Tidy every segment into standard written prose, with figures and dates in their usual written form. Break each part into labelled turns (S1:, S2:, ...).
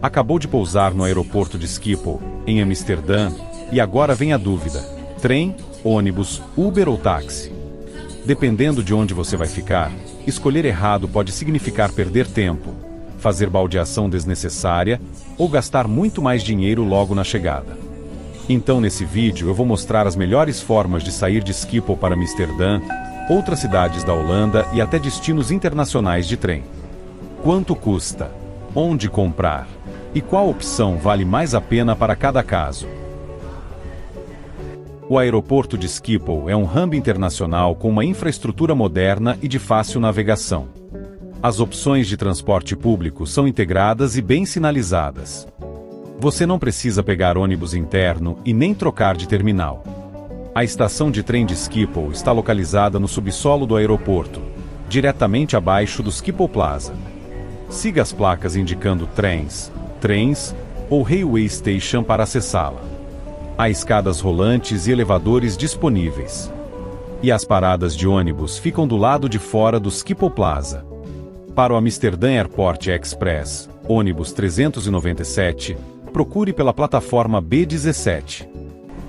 S1: Acabou de pousar no aeroporto de Schiphol, em Amsterdã, e agora vem a dúvida: trem, ônibus, Uber ou táxi? Dependendo de onde você vai ficar, escolher errado pode significar perder tempo, fazer baldeação desnecessária ou gastar muito mais dinheiro logo na chegada. Então nesse vídeo eu vou mostrar as melhores formas de sair de Schiphol para Amsterdã, outras cidades da Holanda e até destinos internacionais de trem. Quanto custa? Onde comprar? E qual opção vale mais a pena para cada caso? O aeroporto de Schiphol é um hub internacional com uma infraestrutura moderna e de fácil navegação. As opções de transporte público são integradas e bem sinalizadas. Você não precisa pegar ônibus interno e nem trocar de terminal. A estação de trem de Schiphol está localizada no subsolo do aeroporto, diretamente abaixo do Schiphol Plaza. Siga as placas indicando trens ou Railway Station para acessá-la. Há escadas rolantes e elevadores disponíveis. E as paradas de ônibus ficam do lado de fora do Schiphol Plaza. Para o Amsterdã Airport Express, ônibus 397, procure pela plataforma B17.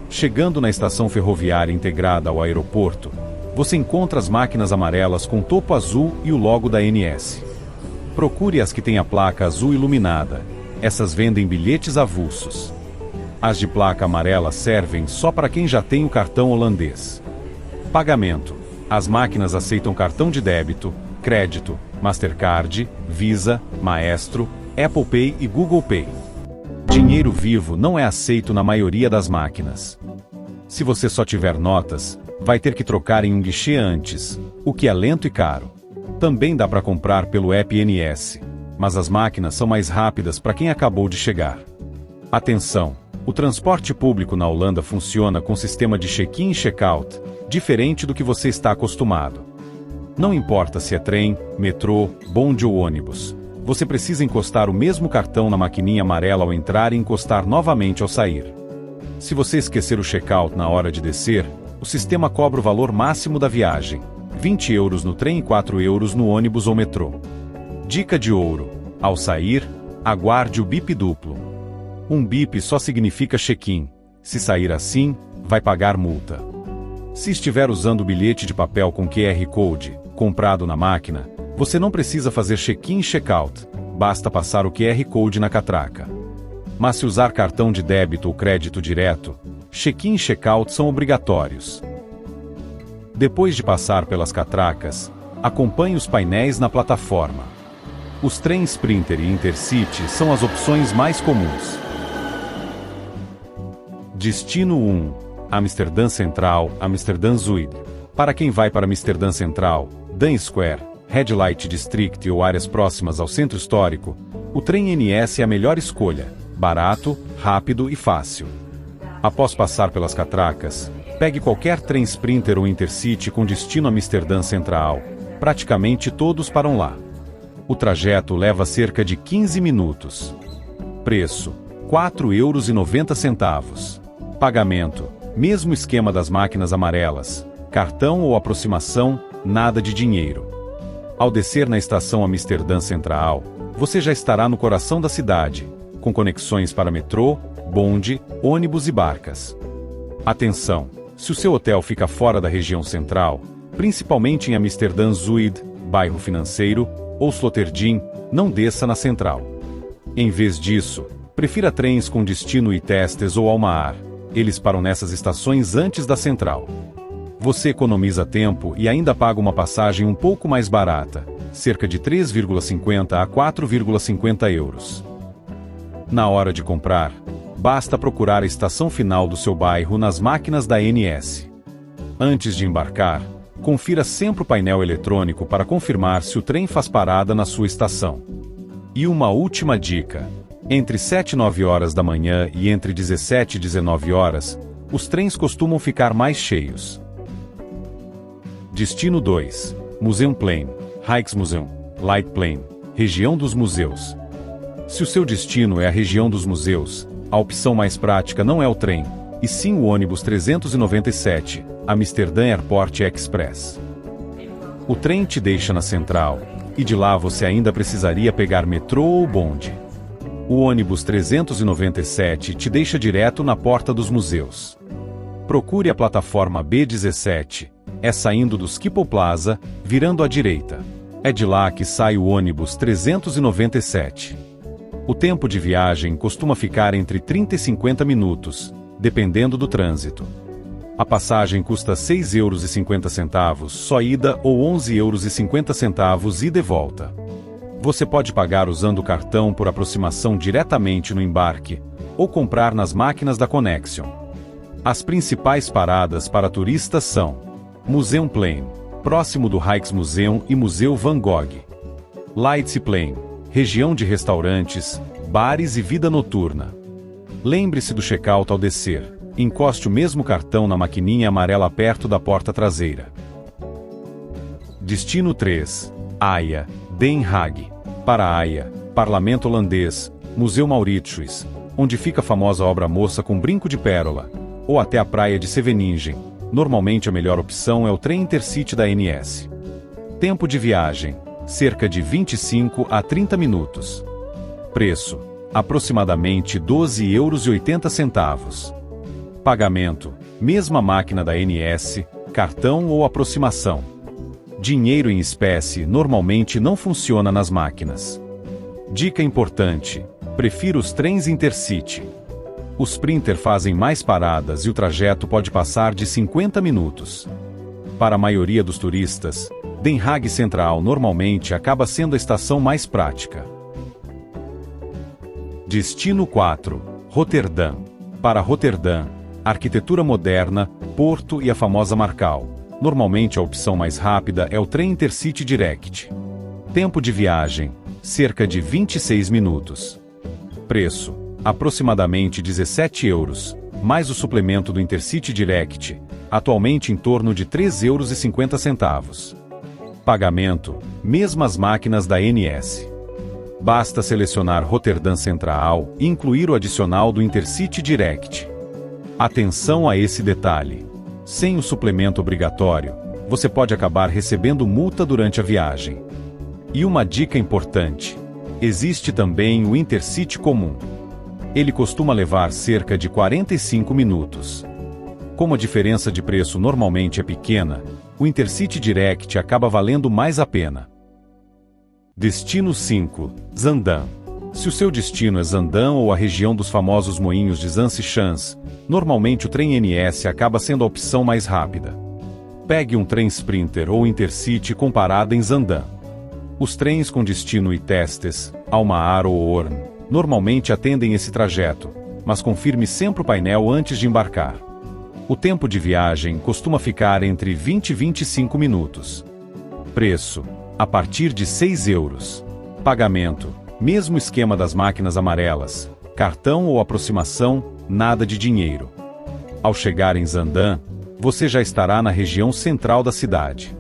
S1: Chegando na estação ferroviária integrada ao aeroporto, você encontra as máquinas amarelas com topo azul e o logo da ANS. Procure as que têm a placa azul iluminada. Essas vendem bilhetes avulsos. As de placa amarela servem só para quem já tem o cartão holandês. Pagamento. As máquinas aceitam cartão de débito, crédito, Mastercard, Visa, Maestro, Apple Pay e Google Pay. Dinheiro vivo não é aceito na maioria das máquinas. Se você só tiver notas, vai ter que trocar em um guichê antes, o que é lento e caro. Também dá para comprar pelo app ANS, mas as máquinas são mais rápidas para quem acabou de chegar. Atenção! O transporte público na Holanda funciona com sistema de check-in e check-out, diferente do que você está acostumado. Não importa se é trem, metrô, bonde ou ônibus, você precisa encostar o mesmo cartão na maquininha amarela ao entrar e encostar novamente ao sair. Se você esquecer o check-out na hora de descer, o sistema cobra o valor máximo da viagem, 20 euros no trem e 4 euros no ônibus ou metrô. Dica de ouro: ao sair, aguarde o bip duplo. Um bip só significa check-in. Se sair assim, vai pagar multa. Se estiver usando o bilhete de papel com QR Code, comprado na máquina, você não precisa fazer check-in e check-out, basta passar o QR Code na catraca. Mas se usar cartão de débito ou crédito direto, check-in e check-out são obrigatórios. Depois de passar pelas catracas, acompanhe os painéis na plataforma. Os trens Sprinter e Intercity são as opções mais comuns. Destino 1. Amsterdã Central, Amsterdã Zuid. Para quem vai para Amsterdã Central, Dan Square, Red Light District ou áreas próximas ao centro histórico, o trem NS é a melhor escolha, barato, rápido e fácil. Após passar pelas catracas, pegue qualquer trem Sprinter ou Intercity com destino a Amsterdã Central. Praticamente todos param lá. O trajeto leva cerca de 15 minutos. Preço: €4,90. Pagamento: mesmo esquema das máquinas amarelas. Cartão ou aproximação, nada de dinheiro. Ao descer na estação Amsterdã Central, você já estará no coração da cidade, com conexões para metrô, bonde, ônibus e barcas. Atenção! Se o seu hotel fica fora da região central, principalmente em Amsterdã Zuid, bairro financeiro, ou Sloterdijk, não desça na central. Em vez disso, prefira trens com destino Itestes ou Almaar. Eles param nessas estações antes da central. Você economiza tempo e ainda paga uma passagem um pouco mais barata, cerca de 3,50 a 4,50 euros. Na hora de comprar, basta procurar a estação final do seu bairro nas máquinas da ANS. Antes de embarcar, confira sempre o painel eletrônico para confirmar se o trem faz parada na sua estação. E uma última dica: entre 7 e 9 horas da manhã e entre 17 e 19 horas, os trens costumam ficar mais cheios. Destino 2. Museumplein, Rijksmuseum, Leidseplein, região dos museus. Se o seu destino é a região dos museus, a opção mais prática não é o trem, e sim o ônibus 397, Amsterdã Airport Express. O trem te deixa na central, e de lá você ainda precisaria pegar metrô ou bonde. O ônibus 397 te deixa direto na porta dos museus. Procure a plataforma B17, é saindo do Schiphol Plaza, virando à direita. É de lá que sai o ônibus 397. O tempo de viagem costuma ficar entre 30 e 50 minutos, dependendo do trânsito. A passagem custa R$ 6,50 só ida ou R$ 11,50 ida e volta. Você pode pagar usando o cartão por aproximação diretamente no embarque, ou comprar nas máquinas da Connection. As principais paradas para turistas são Museumplein, próximo do Rijksmuseum e Museu Van Gogh. Leidseplein, região de restaurantes, bares e vida noturna. Lembre-se do check-out ao descer. Encoste o mesmo cartão na maquininha amarela perto da porta traseira. Destino 3. Haia, Den Haag. Para Haia, Parlamento Holandês, Museu Mauritshuis, onde fica a famosa obra moça com brinco de pérola, ou até a praia de Scheveningen. Normalmente a melhor opção é o trem Intercity da NS. Tempo de viagem, cerca de 25 a 30 minutos. Preço, aproximadamente R$ 12,80. Pagamento, mesma máquina da NS, cartão ou aproximação. Dinheiro em espécie normalmente não funciona nas máquinas. Dica importante, prefiro os trens Intercity. Os Sprinter fazem mais paradas e o trajeto pode passar de 50 minutos. Para a maioria dos turistas, Den Haag Central normalmente acaba sendo a estação mais prática. Destino 4. Roterdã. Para Roterdã, arquitetura moderna, porto e a famosa Marcal. Normalmente a opção mais rápida é o trem Intercity Direct. Tempo de viagem, cerca de 26 minutos. Preço, aproximadamente 17 euros, mais o suplemento do Intercity Direct, atualmente em torno de 3,50 euros. Pagamento, mesmas máquinas da NS. Basta selecionar Roterdã Central e incluir o adicional do Intercity Direct. Atenção a esse detalhe. Sem o suplemento obrigatório, você pode acabar recebendo multa durante a viagem. E uma dica importante: existe também o Intercity comum. Ele costuma levar cerca de 45 minutos. Como a diferença de preço normalmente é pequena, o Intercity Direct acaba valendo mais a pena. Destino 5. Zaandam. Se o seu destino é Zaandam ou a região dos famosos moinhos de Zaanstad, normalmente o trem NS acaba sendo a opção mais rápida. Pegue um trem Sprinter ou Intercity com parada em Zaandam. Os trens com destino Itestes, Almaar ou Hoorn normalmente atendem esse trajeto, mas confirme sempre o painel antes de embarcar. O tempo de viagem costuma ficar entre 20 e 25 minutos. Preço, a partir de 6 euros. Pagamento, mesmo esquema das máquinas amarelas, cartão ou aproximação, nada de dinheiro. Ao chegar em Zaandam, você já estará na região central da cidade.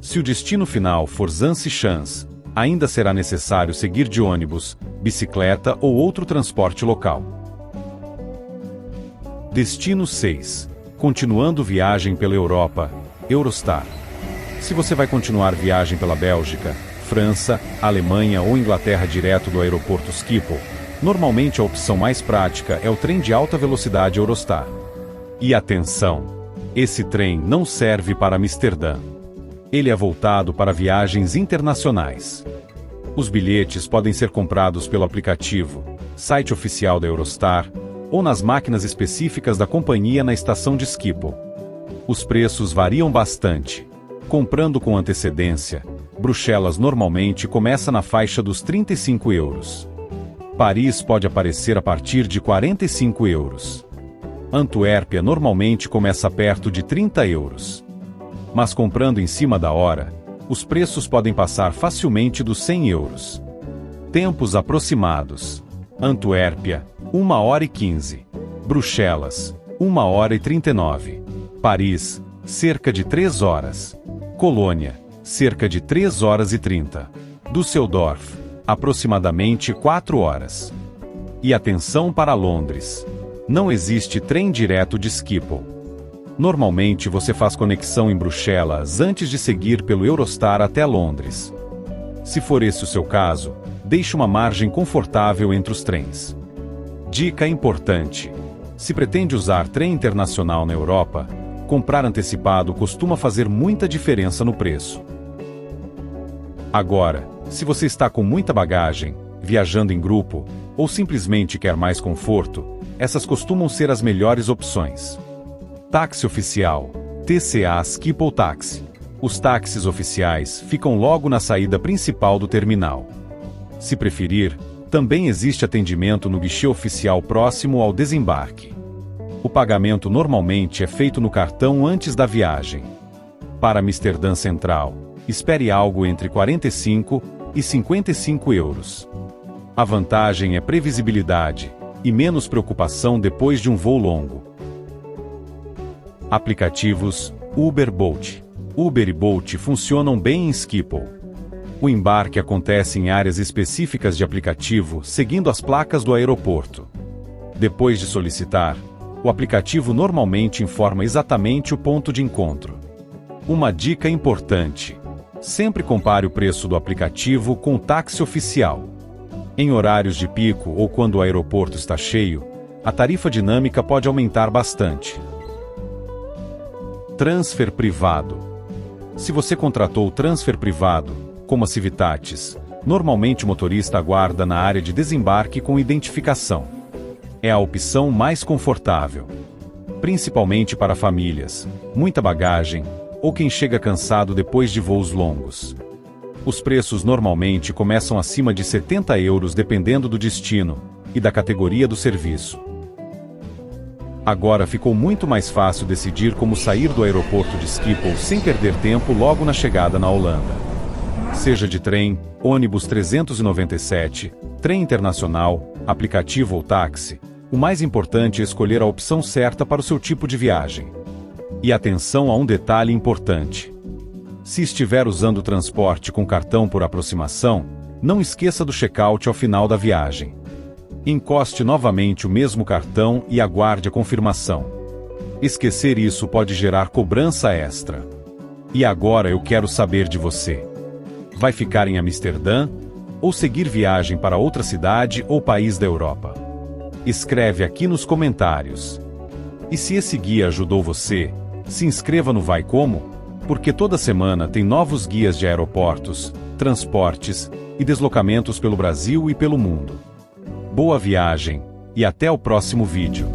S1: Se o destino final for Zaanstad, ainda será necessário seguir de ônibus, bicicleta ou outro transporte local. Destino 6. Continuando viagem pela Europa, Eurostar. Se você vai continuar viagem pela Bélgica, França, Alemanha ou Inglaterra direto do aeroporto Schiphol, normalmente a opção mais prática é o trem de alta velocidade Eurostar. E atenção! Esse trem não serve para Amsterdã. Ele é voltado para viagens internacionais. Os bilhetes podem ser comprados pelo aplicativo, site oficial da Eurostar, ou nas máquinas específicas da companhia na estação de Schiphol. Os preços variam bastante. Comprando com antecedência, Bruxelas normalmente começa na faixa dos 35 euros. Paris pode aparecer a partir de 45 euros. Antuérpia normalmente começa perto de 30 euros. Mas comprando em cima da hora, os preços podem passar facilmente dos 100 euros. Tempos aproximados. Antuérpia, 1h15. Bruxelas, 1h39. Paris, cerca de 3 horas. Colônia, cerca de 3h30. Düsseldorf, aproximadamente 4 horas. E atenção para Londres. Não existe trem direto de Schiphol. Normalmente você faz conexão em Bruxelas antes de seguir pelo Eurostar até Londres. Se for esse o seu caso, deixe uma margem confortável entre os trens. Dica importante: se pretende usar trem internacional na Europa, comprar antecipado costuma fazer muita diferença no preço. Agora, se você está com muita bagagem, viajando em grupo, ou simplesmente quer mais conforto, essas costumam ser as melhores opções. Táxi oficial, TCA Schiphol Taxi. Os táxis oficiais ficam logo na saída principal do terminal. Se preferir, também existe atendimento no guichê oficial próximo ao desembarque. O pagamento normalmente é feito no cartão antes da viagem. Para Amsterdã Central, espere algo entre 45 e 55 euros. A vantagem é previsibilidade e menos preocupação depois de um voo longo. Aplicativos Uber Bolt. Uber e Bolt funcionam bem em Schiphol. O embarque acontece em áreas específicas de aplicativo, seguindo as placas do aeroporto. Depois de solicitar, o aplicativo normalmente informa exatamente o ponto de encontro. Uma dica importante: sempre compare o preço do aplicativo com o táxi oficial. Em horários de pico ou quando o aeroporto está cheio, a tarifa dinâmica pode aumentar bastante. Transfer privado. Se você contratou transfer privado, como a Civitatis, normalmente o motorista aguarda na área de desembarque com identificação. É a opção mais confortável, principalmente para famílias, muita bagagem ou quem chega cansado depois de voos longos. Os preços normalmente começam acima de 70 euros dependendo do destino e da categoria do serviço. Agora ficou muito mais fácil decidir como sair do aeroporto de Schiphol sem perder tempo logo na chegada na Holanda. Seja de trem, ônibus 397, trem internacional, aplicativo ou táxi, o mais importante é escolher a opção certa para o seu tipo de viagem. E atenção a um detalhe importante: se estiver usando o transporte com cartão por aproximação, não esqueça do check-out ao final da viagem. Encoste novamente o mesmo cartão e aguarde a confirmação. Esquecer isso pode gerar cobrança extra. E agora eu quero saber de você. Vai ficar em Amsterdã ou seguir viagem para outra cidade ou país da Europa? Escreve aqui nos comentários. E se esse guia ajudou você, se inscreva no Vai Como, porque toda semana tem novos guias de aeroportos, transportes e deslocamentos pelo Brasil e pelo mundo. Boa viagem, e até o próximo vídeo.